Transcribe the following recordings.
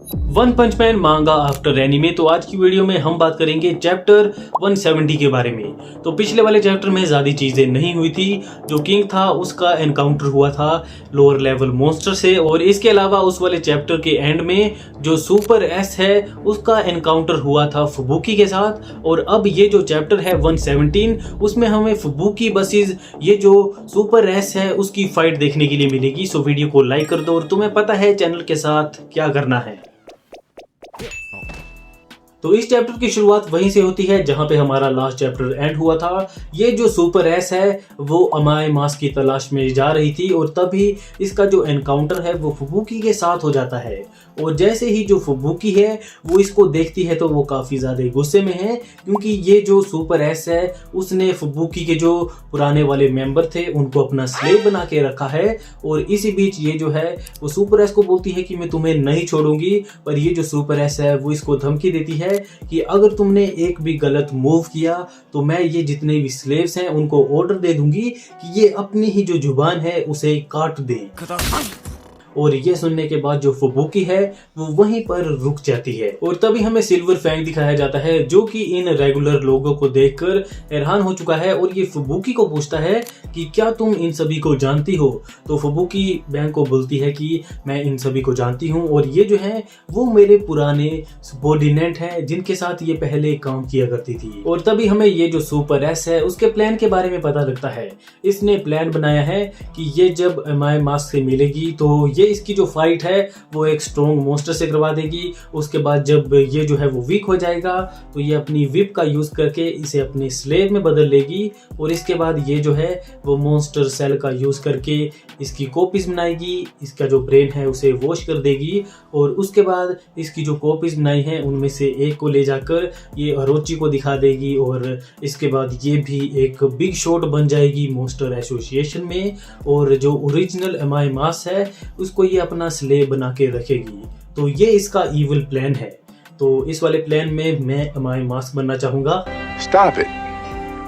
One पंच man मांगा after anime. तो आज की वीडियो में हम बात करेंगे चैप्टर 170 के बारे में। तो पिछले वाले चैप्टर में ज़्यादा चीज़ें नहीं हुई थी। जो किंग था उसका एनकाउंटर हुआ था लोअर लेवल मॉन्स्टर से, और इसके अलावा उस वाले चैप्टर के एंड में जो सुपर एस है उसका एनकाउंटर हुआ था फुबुकी के साथ। और अब ये जो चैप्टर है 117 उसमें हमें फुबुकी वर्सेस ये जो सुपर एस है उसकी फाइट देखने के लिए मिलेगी। सो वीडियो को लाइक कर दो और तुम्हें पता है चैनल के साथ क्या करना है। तो इस चैप्टर की शुरुआत वहीं से होती है जहां पे हमारा लास्ट चैप्टर एंड हुआ था। ये जो सुपर एस है वो अमाय मास की तलाश में जा रही थी और तभी इसका जो एनकाउंटर है वो फुबुकी के साथ हो जाता है। और जैसे ही जो फुबुकी है वो इसको देखती है तो वो काफ़ी ज़्यादा गुस्से में है, क्योंकि ये जो सुपर एस है उसने फुबुकी के जो पुराने वाले मेंबर थे उनको अपना स्लेव बना के रखा है। और इसी बीच ये जो है वो सुपर एस को बोलती है कि मैं तुम्हें नहीं छोड़ूंगी, पर ये जो सुपर एस है वो इसको धमकी देती है कि अगर तुमने एक भी गलत मूव किया तो मैं ये जितने भी स्लेव्स हैं उनको ऑर्डर दे दूंगी कि ये अपनी ही जो जुबान है उसे काट दे। और ये सुनने के बाद जो फुबुकी है वो वहीं पर रुक जाती है। और तभी हमें सिल्वर फैंग दिखाया जाता है जो कि इन रेगुलर लोगों को देखकर हैरान हो चुका है और ये फुबुकी को पूछता है कि क्या तुम इन सभी को जानती हो। तो फुबुकी बैंग को बोलती है कि मैं इन सभी को जानती हूँ और ये जो है वो मेरे पुराने सबॉर्डिनेट हैं जिनके साथ ये पहले काम किया करती थी। और तभी हमें ये जो सुपर एस है उसके प्लान के बारे में पता लगता है। इसने प्लान बनाया है कि ये जब अमाय मास से मिलेगी तो ये इसकी जो फाइट है वो एक स्ट्रॉन्ग मॉन्स्टर से करवा देगी। उसके बाद जब ये जो है वो वीक हो जाएगा तो ये अपनी विप का यूज करके इसे अपने स्लेव में बदल लेगी। और इसके बाद ये जो है वो मॉन्स्टर सेल का यूज करके इसकी कॉपीज बनाएगी, इसका जो ब्रेन है उसे वॉश कर देगी। और उसके बाद इसकी जो कॉपीज बनाई हैं उनमें से एक को ले जाकर ये अरोची को दिखा देगी और इसके बाद ये भी एक बिग शॉट बन जाएगी मॉन्स्टर एसोसिएशन में। और जो ओरिजिनल अमाय मास है उसको ये अपना स्लेव बना के रखेगी। तो ये इसका इविल प्लान है। तो इस वाले प्लान में मैं अमाय मास बनना चाहूंगा। Stop it.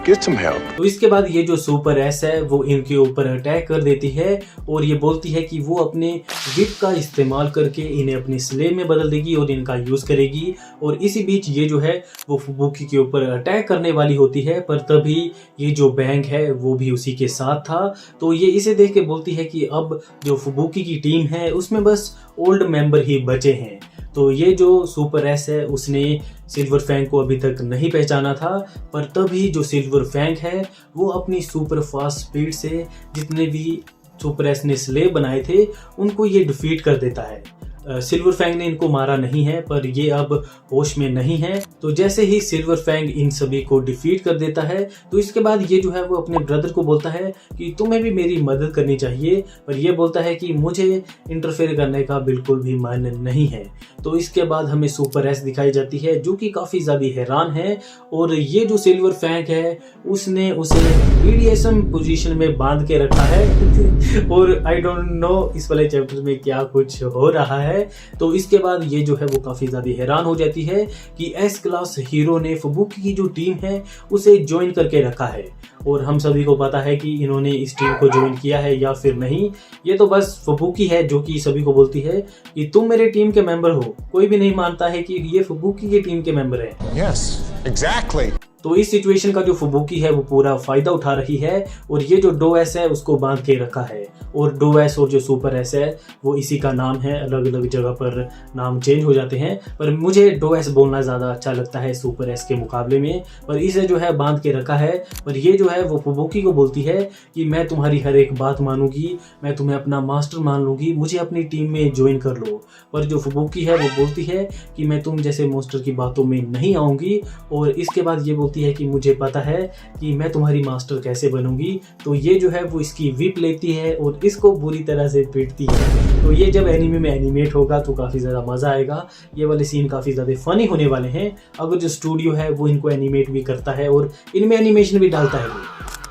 Get some help. तो इसके बाद ये जो सुपर एस है वो इनके ऊपर अटैक कर देती है और ये बोलती है कि वो अपने विप का इस्तेमाल करके इन्हें अपने स्लेव में बदल देगी और इनका यूज करेगी। और इसी बीच ये जो है वो फुबुकी के ऊपर अटैक करने वाली होती है, पर तभी ये जो बैंग है वो भी उसी के साथ था। तो ये इसे देख के बोलती है कि अब जो फुबुकी की टीम है उसमें बस ओल्ड मेंबर ही बचे हैं। तो ये जो सुपर एस है उसने सिल्वर फैंग को अभी तक नहीं पहचाना था, पर तभी जो सिल्वर फैंग है वो अपनी सुपर फास्ट स्पीड से जितने भी सुपर एस ने स्लेव बनाए थे उनको ये डिफीट कर देता है। सिल्वर फैंग ने इनको मारा नहीं है, पर ये अब होश में नहीं है। तो जैसे ही सिल्वर फैंग इन सभी को डिफीट कर देता है तो इसके बाद ये जो है वो अपने ब्रदर को बोलता है कि तुम्हें भी मेरी मदद करनी चाहिए, पर ये बोलता है कि मुझे इंटरफेयर करने का बिल्कुल भी मन नहीं है। तो इसके बाद हमें सुपर एस दिखाई जाती है जो कि काफ़ी ज़्यादा हैरान है। और ये जो सिल्वर फैंग है उसने उसे BDSM पोजीशन में बांध के रखा है और आई डोंट नो इस वाले चैप्टर में क्या कुछ हो रहा है। तो इसके बाद ये जो है वो काफ़ी ज़्यादा हैरान हो जाती है कि एस क्लास हीरो ने फुबुकी की जो टीम है उसे ज्वाइन करके रखा है। और हम सभी को पता है कि इन्होंने इस टीम को ज्वाइन किया है या फिर नहीं। ये तो बस फुबुकी है जो कि सभी को बोलती है कि तुम मेरे टीम के मेंबर हो। कोई भी नहीं मानता है कि ये फुबुकी की टीम के मेंबर है। Yes, exactly. तो इस सिचुएशन का जो फुबुकी है वो पूरा फायदा उठा रही है और ये जो डो एस है उसको बांध के रखा है। और डो एस और जो सुपर एस है वो इसी का नाम है, अलग अलग जगह पर नाम चेंज हो जाते हैं, पर मुझे डो एस बोलना ज़्यादा अच्छा लगता है सुपर एस के मुकाबले में। पर इसे जो है बांध के रखा है। पर ये जो है वो फुबुकी को बोलती है कि मैं तुम्हारी हर एक बात मानूंगी, मैं तुम्हें अपना मास्टर मान लूँगी, मुझे अपनी टीम में ज्वाइन कर लो। पर जो फुबुकी है वो बोलती है कि मैं तुम जैसे मॉन्स्टर की बातों में नहीं आऊँगी। और इसके बाद ये बोलती है कि मुझे पता है कि मैं तुम्हारी मास्टर कैसे बनूंगी। तो ये जो है वो इसकी विप लेती है और इसको बुरी तरह से पीटती है। तो ये जब एनीमे में एनिमेट होगा तो काफ़ी ज़्यादा मज़ा आएगा। ये वाले सीन काफ़ी ज़्यादा फनी होने वाले हैं। अगर जो स्टूडियो है वो इनको एनिमेट भी करता है और इनमें एनिमेशन भी डालता है।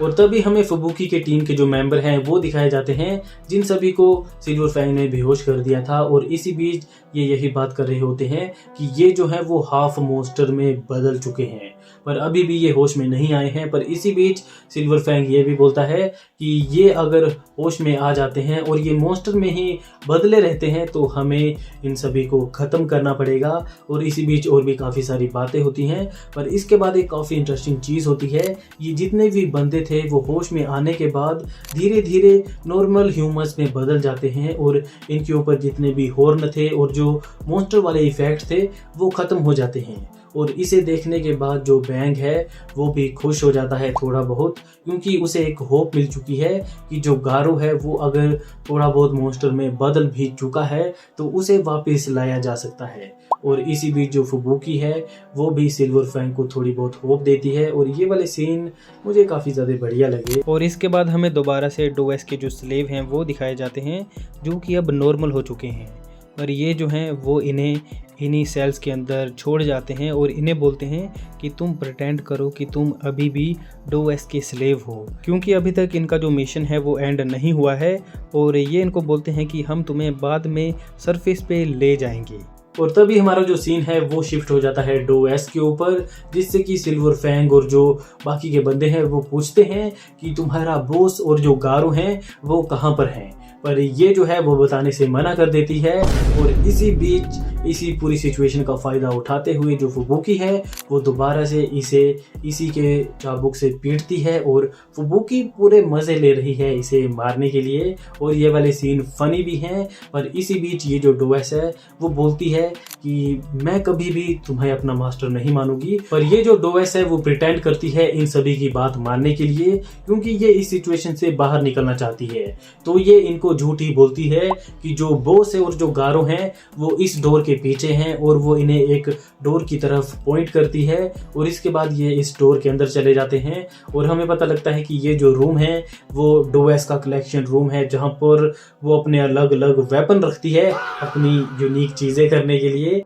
और तभी हमें फुबुकी के टीम के जो मेंबर हैं वो दिखाए जाते हैं, जिन सभी को सिल्वर फैंग ने बेहोश कर दिया था। और इसी बीच ये यही बात कर रहे होते हैं कि ये जो है वो हाफ मॉन्स्टर में बदल चुके हैं, पर अभी भी ये होश में नहीं आए हैं। पर इसी बीच सिल्वर फैंग ये भी बोलता है कि ये अगर होश में आ जाते हैं और ये मॉन्स्टर में ही बदले रहते हैं तो हमें इन सभी को ख़त्म करना पड़ेगा। और इसी बीच और भी काफ़ी सारी बातें होती हैं। पर इसके बाद एक काफ़ी इंटरेस्टिंग चीज़ होती है, ये जितने भी बंदे थे वो होश में आने के बाद धीरे धीरे नॉर्मल ह्यूमंस में बदल जाते हैं और इनके ऊपर जितने भी हॉर्न थे और जो मॉन्स्टर वाले इफेक्ट थे वो ख़त्म हो जाते हैं। और इसे देखने के बाद जो बैंग है वो भी खुश हो जाता है थोड़ा बहुत, क्योंकि उसे एक होप मिल चुकी है कि जो गारो है वो अगर थोड़ा बहुत मॉन्स्टर में बदल भी चुका है तो उसे वापस लाया जा सकता है। और इसी बीच जो फुबुकी है वो भी सिल्वर फैंग को थोड़ी बहुत होप देती है। और ये वाले सीन मुझे काफ़ी ज़्यादा बढ़िया लगे। और इसके बाद हमें दोबारा से डोएस के जो स्लेव हैं वो दिखाए जाते हैं, जो कि अब नॉर्मल हो चुके हैं। और ये जो हैं वो इन्हीं सेल्स के अंदर छोड़ जाते हैं और इन्हें बोलते हैं कि तुम प्रिटेंड करो कि तुम अभी भी डोएस के स्लेव हो, क्योंकि अभी तक इनका जो मिशन है वो एंड नहीं हुआ है। और ये इनको बोलते हैं कि हम तुम्हें बाद में सरफेस पे ले जाएंगे। और तभी हमारा जो सीन है वो शिफ्ट हो जाता है डोएस के ऊपर, जिससे कि सिल्वर फैंग और जो बाकी के बंदे हैं वो पूछते हैं कि तुम्हारा बॉस और जो गारो हैं वो कहाँ पर हैं। पर ये जो है वो बताने से मना कर देती है। और इसी बीच इसी पूरी सिचुएशन का फ़ायदा उठाते हुए जो फुबुकी है वो दोबारा से इसी के चाबुक से पीटती है और फुबुकी पूरे मज़े ले रही है इसे मारने के लिए। और ये वाले सीन फ़नी भी हैं। पर इसी बीच ये जो डोएस है वो बोलती है कि मैं कभी भी तुम्हें अपना मास्टर नहीं मानूंगी। पर ये जो डोएस है वो प्रिटेंड करती है इन सभी की बात मानने के लिए, क्योंकि ये इस सिचुएशन से बाहर निकलना चाहती है। तो ये इनको झूठी बोलती है कि जो बॉस है और जो गारो हैं वो इस डोर के पीछे हैं और वो इन्हें एक डोर की तरफ पॉइंट करती है। और इसके बाद ये इस डोर के अंदर चले जाते हैं और हमें पता लगता है कि ये जो रूम है वो डोएस का कलेक्शन रूम है, जहाँ पर वो अपने अलग अलग वेपन रखती है अपनी यूनिक चीज़ें करने के लिए।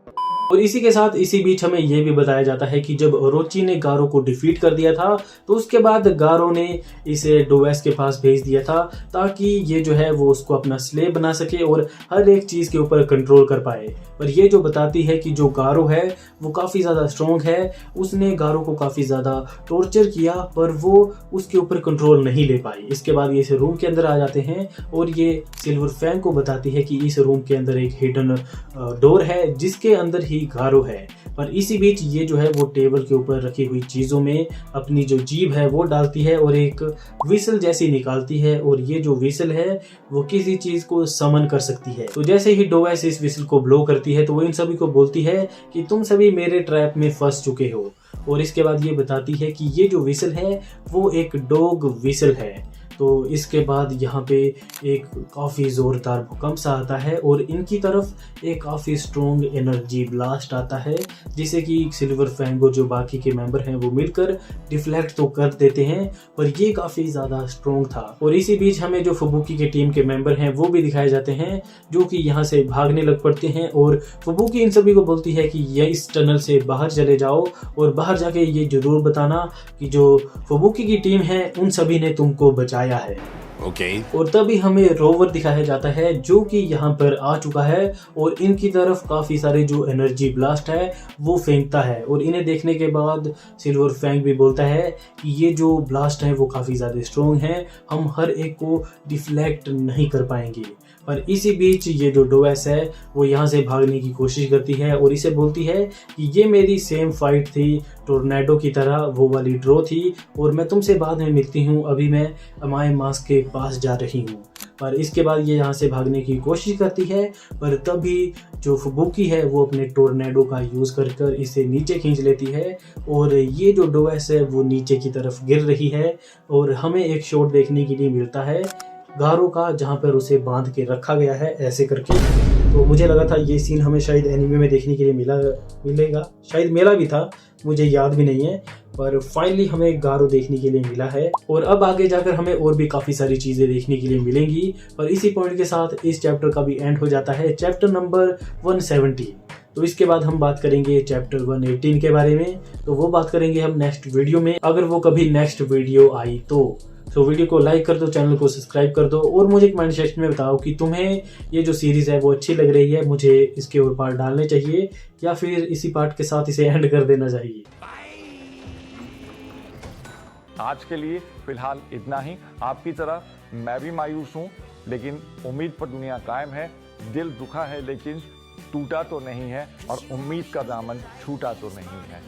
और इसी के साथ इसी बीच हमें यह भी बताया जाता है कि जब ओरोची ने गारो को डिफीट कर दिया था तो उसके बाद गारो ने इसे डोएस के पास भेज दिया था ताकि ये जो है वो उसको अपना स्लेव बना सके और हर एक चीज़ के ऊपर कंट्रोल कर पाए। पर ये जो बताती है कि जो गारो है वो काफ़ी ज़्यादा स्ट्रॉन्ग है, उसने गारो को काफ़ी ज़्यादा टॉर्चर किया पर वो उसके ऊपर कंट्रोल नहीं ले पाई। इसके बाद ये इस रूम के अंदर आ जाते हैं और ये सिल्वर फैंग को बताती है कि इस रूम के अंदर एक हिडन डोर है जिसके अंदर ही गारो है। पर इसी बीच ये जो है वो टेबल के ऊपर रखी हुई चीज़ों में अपनी जो जीभ है वो डालती है और एक विसल जैसी निकालती है और ये जो विसल है वो किसी चीज़ को समन कर सकती है। तो जैसे ही डोएस इस विसल को ब्लो करती है तो वो इन सभी को बोलती है कि तुम सभी मेरे ट्रैप में फंस चुके हो। और इसके बाद ये बताती है कि ये जो विसल है वो एक डॉग विसल है। तो इसके बाद यहाँ पे एक काफ़ी ज़ोरदार भूकंप सा आता है और इनकी तरफ एक काफ़ी स्ट्रॉन्ग एनर्जी ब्लास्ट आता है जिसे कि सिल्वर फैंग और जो बाकी के मेंबर हैं वो मिलकर डिफ्लेक्ट तो कर देते हैं, पर ये काफ़ी ज़्यादा स्ट्रॉन्ग था। और इसी बीच हमें जो फुबुकी के टीम के मेंबर हैं वो भी दिखाए जाते हैं जो कि यहाँ से भागने लग पड़ते हैं और फुबुकी इन सभी को बोलती है कि ये इस टनल से बाहर चले जाओ और बाहर जाके ये ज़रूर बताना कि जो फुबुकी की टीम है उन सभी ने तुमको बचाया है। Okay. और तभी हमें रोवर दिखाया जाता है जो कि यहाँ पर आ चुका है और इनकी तरफ काफ़ी सारे जो एनर्जी ब्लास्ट है वो फेंकता है। और इन्हें देखने के बाद सिल्वर फैंग भी बोलता है कि ये जो ब्लास्ट है वो काफ़ी ज़्यादा स्ट्रॉन्ग है, हम हर एक को डिफ्लेक्ट नहीं कर पाएंगे। पर इसी बीच ये जो डोएस है वो यहाँ से भागने की कोशिश करती है और इसे बोलती है कि ये मेरी सेम फाइट थी टोर्नेडो की तरह, वो वाली ड्रॉ थी और मैं तुमसे बाद में मिलती हूँ, अभी मैं अमाय मास्क के पास जा रही हूँ। पर इसके बाद ये यहाँ से भागने की कोशिश करती है पर तभी जो फुबुकी है वो अपने टोर्नेडो का यूज़ कर इसे नीचे खींच लेती है और ये जो डोएस है वो नीचे की तरफ गिर रही है। और हमें एक शॉट देखने के लिए मिलता है गारो का जहाँ पर उसे बांध के रखा गया है ऐसे करके। तो मुझे लगा था ये सीन हमें शायद एनीमे में देखने के लिए मिलेगा, शायद मेला भी था, मुझे याद भी नहीं है, पर फाइनली हमें गारो देखने के लिए मिला है। और अब आगे जाकर हमें और भी काफ़ी सारी चीज़ें देखने के लिए मिलेंगी। पर इसी पॉइंट के साथ इस चैप्टर का भी एंड हो जाता है, चैप्टर नंबर 170। तो इसके बाद हम बात करेंगे चैप्टर 118 के बारे में, तो वो बात करेंगे हम नेक्स्ट वीडियो में, अगर वो कभी नेक्स्ट वीडियो आई तो। वीडियो को लाइक कर दो, चैनल को सब्सक्राइब कर दो और मुझे कमेंट सेक्शन में बताओ कि तुम्हें ये जो सीरीज़ है वो अच्छी लग रही है, मुझे इसके और पार्ट डालने चाहिए या फिर इसी पार्ट के साथ इसे एंड कर देना चाहिए। आज के लिए फिलहाल इतना ही। आपकी तरह मैं भी मायूस हूँ, लेकिन उम्मीद पर दुनिया कायम है। दिल दुखा है लेकिन टूटा तो नहीं है, और उम्मीद का दामन छूटा तो नहीं है।